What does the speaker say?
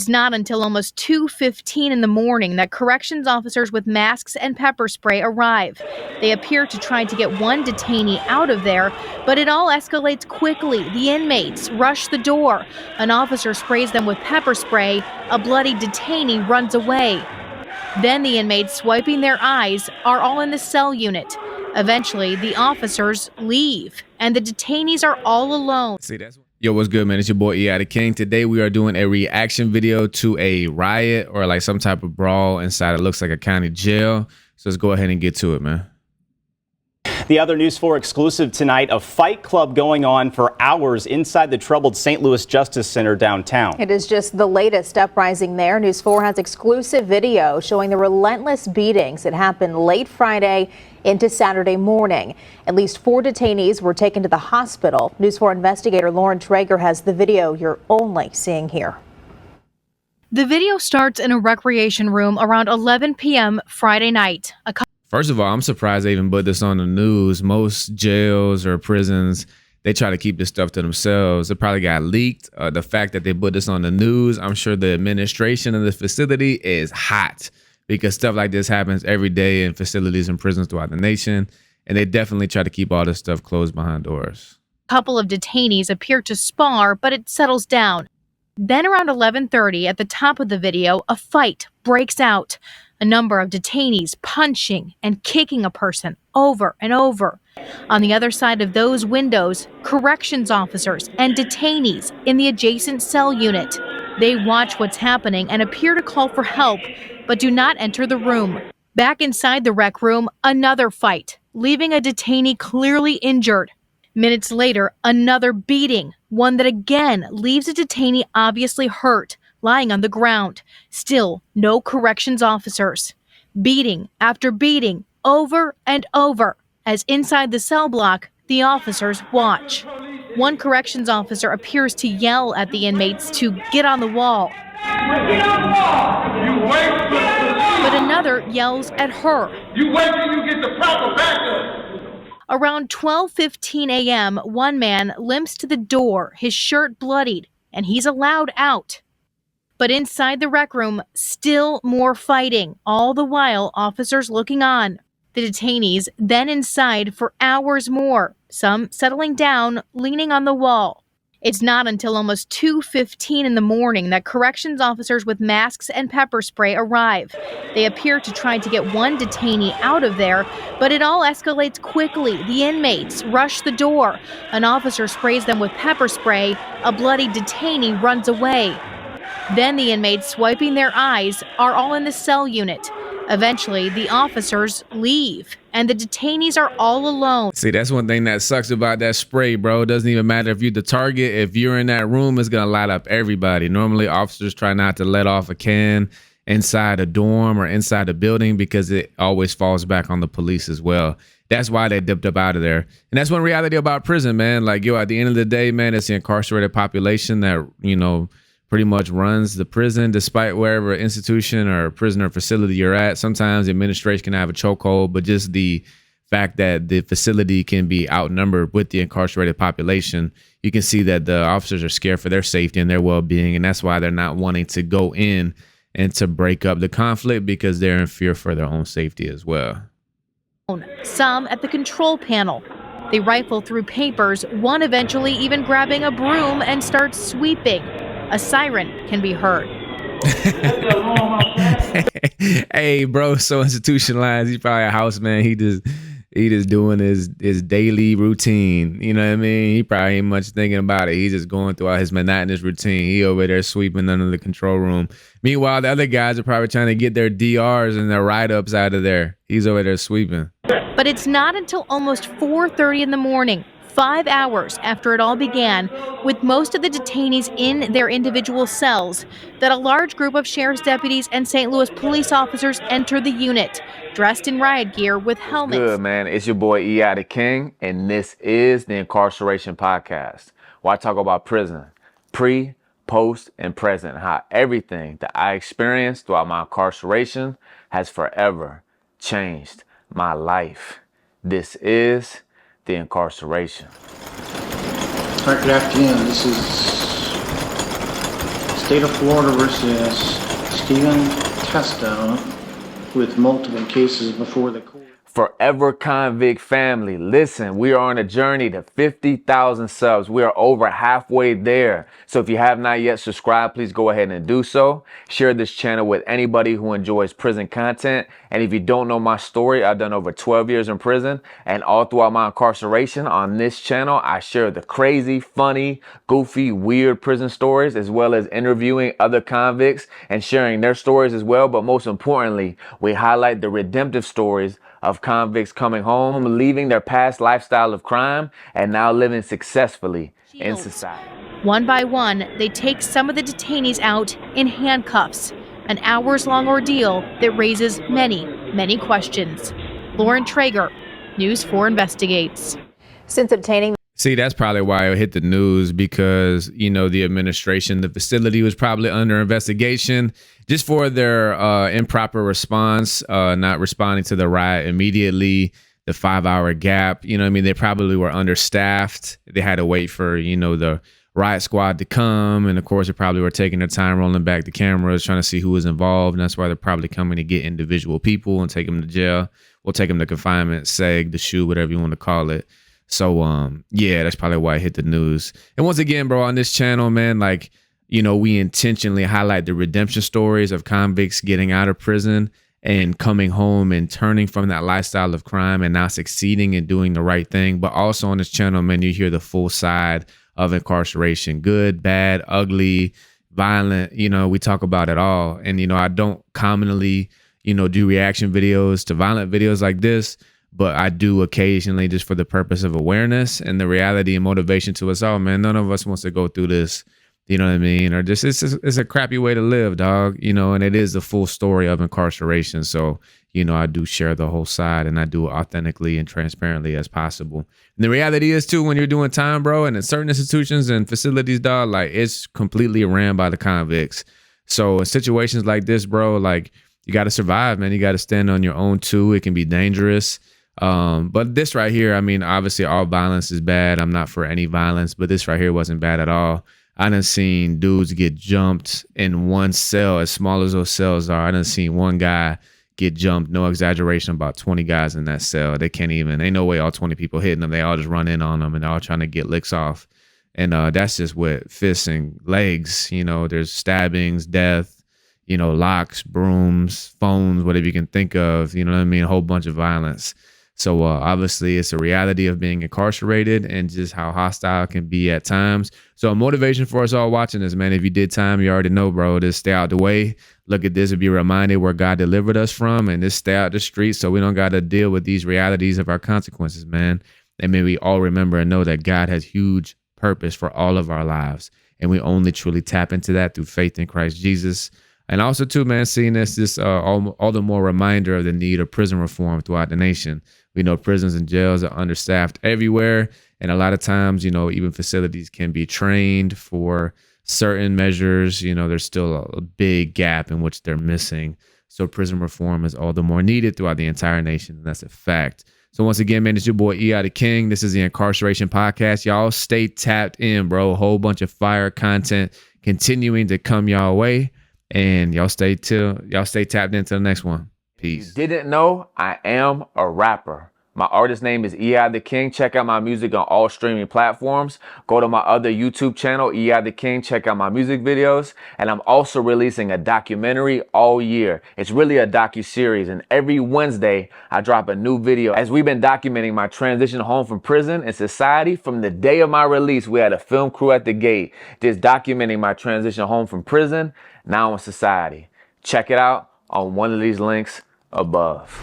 It's not until almost 2:15 in the morning that corrections officers with masks and pepper spray arrive. They appear to try to get one detainee out of there, but it all escalates quickly. The inmates rush the door. An officer sprays them with pepper spray. A bloody detainee runs away. Then the inmates, wiping their eyes, are all in the cell unit. Eventually, the officers leave, and the detainees are all alone. Yo, what's good, man? It's your boy E. The King. Today we are doing a reaction video to a riot or like some type of brawl inside it looks like a county jail. So let's go ahead and get to it, man. The other News 4 exclusive tonight, a fight club going on for hours inside the troubled St. Louis Justice Center downtown. It is just the latest uprising there. News 4 has exclusive video showing the relentless beatings that happened late Friday into Saturday morning. At least 4 detainees were taken to the hospital. News 4 investigator Lauren Traeger has the video you're only seeing here. The video starts in a recreation room around 11 p.m. Friday night. First of all, I'm surprised they even put this on the news. Most jails or prisons, they try to keep this stuff to themselves. It probably got leaked. The fact that they put this on the news, I'm sure the administration of the facility is hot because stuff like this happens every day in facilities and prisons throughout the nation. And they definitely try to keep all this stuff closed behind doors. A couple of detainees appear to spar, but it settles down. Then around 11:30 at the top of the video, a fight breaks out. A number of detainees punching and kicking a person over and over. On the other side of those windows, corrections officers and detainees in the adjacent cell unit. They watch what's happening and appear to call for help, but do not enter the room. Back inside the rec room, another fight, leaving a detainee clearly injured. Minutes later, another beating, one that again leaves a detainee obviously hurt, lying on the ground. Still, no corrections officers. Beating after beating, over and over, as inside the cell block, the officers watch. One corrections officer appears to yell at the inmates to get on the wall. But another yells at her. You wait till you get the proper backup. Around 12:15 a.m., one man limps to the door, his shirt bloodied, and he's allowed out. But inside the rec room, still more fighting, all the while officers looking on. The detainees then inside for hours more, some settling down, leaning on the wall. It's not until almost 2:15 in the morning that corrections officers with masks and pepper spray arrive. They appear to try to get one detainee out of there, but it all escalates quickly. The inmates rush the door. An officer sprays them with pepper spray. A bloody detainee runs away. Then the inmates, wiping their eyes, are all in the cell unit. Eventually, the officers leave, and the detainees are all alone. See, that's one thing that sucks about that spray, bro. It doesn't even matter if you're the target. If you're in that room, it's going to light up everybody. Normally, officers try not to let off a can inside a dorm or inside a building because it always falls back on the police as well. That's why they dipped up out of there. And that's one reality about prison, man. Like, yo, at the end of the day, man, it's the incarcerated population that, you know, pretty much runs the prison, despite wherever institution or prison or facility you're at. Sometimes the administration can have a chokehold, but just the fact that the facility can be outnumbered with the incarcerated population, you can see that the officers are scared for their safety and their well-being, and that's why they're not wanting to go in and to break up the conflict because they're in fear for their own safety as well. Some at the control panel. They rifle through papers, one eventually even grabbing a broom and starts sweeping. A siren can be heard. Hey, bro, so institutionalized. He's probably a house man. He just doing his daily routine. You know what I mean? He probably ain't much thinking about it. He's just going throughout his monotonous routine. He over there sweeping under the control room. Meanwhile, the other guys are probably trying to get their DRs and their write-ups out of there. He's over there sweeping. But it's not until almost 4:30 in the morning, 5 hours after it all began, with most of the detainees in their individual cells, that a large group of sheriff's deputies and St. Louis police officers enter the unit, dressed in riot gear with helmets. Good, man. It's your boy E. The King, and this is the Incarceration Podcast, where I talk about prison, pre, post, and present, how everything that I experienced throughout my incarceration has forever changed my life. This is the Incarceration. All right, good afternoon. This is State of Florida versus Stephen Testo with multiple cases before the court. Forever Convict family, listen, we are on a journey to 50,000 subs. We are over halfway there. So if you have not yet subscribed, please go ahead and do so. Share this channel with anybody who enjoys prison content. And if you don't know my story, I've done over 12 years in prison. And all throughout my incarceration on this channel, I share the crazy, funny, goofy, weird prison stories, as well as interviewing other convicts and sharing their stories as well. But most importantly, we highlight the redemptive stories of convicts coming home, leaving their past lifestyle of crime, and now living successfully in society. One by one, they take some of the detainees out in handcuffs, an hours-long ordeal that raises many, many questions. Lauren Traeger, News 4 investigates. Since obtaining See, that's probably why it hit the news, because, you know, the administration, the facility was probably under investigation just for their improper response, not responding to the riot immediately, the 5-hour gap. You know what I mean? They probably were understaffed. They had to wait for, you know, the riot squad to come. And of course, they probably were taking their time rolling back the cameras, trying to see who was involved. And that's why they're probably coming to get individual people and take them to jail. We'll take them to confinement, seg, the shoe, whatever you want to call it. So, yeah, that's probably why it hit the news. And once again, bro, on this channel, man, like, you know, we intentionally highlight the redemption stories of convicts getting out of prison and coming home and turning from that lifestyle of crime and now succeeding and doing the right thing. But also on this channel, man, you hear the full side of incarceration: good, bad, ugly, violent. You know, we talk about it all. And, you know, I don't commonly, you know, do reaction videos to violent videos like this, but I do occasionally, just for the purpose of awareness and the reality and motivation to us all, man. None of us wants to go through this, you know what I mean? Or just, it's a crappy way to live, dog, you know, and it is the full story of incarceration. So, you know, I do share the whole side, and I do it authentically and transparently as possible. And the reality is too, when you're doing time, bro, and in certain institutions and facilities, dog, like, it's completely ran by the convicts. So in situations like this, bro, like, you got to survive, man. You got to stand on your own too. It can be dangerous. But this right here, I mean, obviously all violence is bad. I'm not for any violence, but this right here wasn't bad at all. I done seen dudes get jumped in one cell, as small as those cells are. I done seen one guy get jumped, no exaggeration, about 20 guys in that cell. They can't even, ain't no way all 20 people hitting them. They all just run in on them and they're all trying to get licks off. And that's just with fists and legs. You know, there's stabbings, death, you know, locks, brooms, phones, whatever you can think of, you know what I mean? A whole bunch of violence. So obviously it's a reality of being incarcerated and just how hostile it can be at times. So a motivation for us all watching this, man. If you did time, you already know, bro, just stay out the way. Look at this and be reminded where God delivered us from, and just stay out the streets so we don't got to deal with these realities of our consequences, man. And may we all remember and know that God has huge purpose for all of our lives. And we only truly tap into that through faith in Christ Jesus. And also too, man, seeing this all the more reminder of the need of prison reform throughout the nation. We know prisons and jails are understaffed everywhere. And a lot of times, you know, even facilities can be trained for certain measures. You know, there's still a big gap in which they're missing. So prison reform is all the more needed throughout the entire nation. And that's a fact. So once again, man, it's your boy E.I. the King. This is the Incarceration Podcast. Y'all stay tapped in, bro. A whole bunch of fire content continuing to come y'all way. And y'all stay tapped into the next one. Peace. If you didn't know, I am a rapper. My artist name is E.I. the King. Check out my music on all streaming platforms. Go to my other YouTube channel, E.I. the King. Check out my music videos. And I'm also releasing a documentary all year. It's really a docu-series. And every Wednesday, I drop a new video. As we've been documenting my transition home from prison and society, from the day of my release, we had a film crew at the gate just documenting my transition home from prison, now in society. Check it out on one of these links above.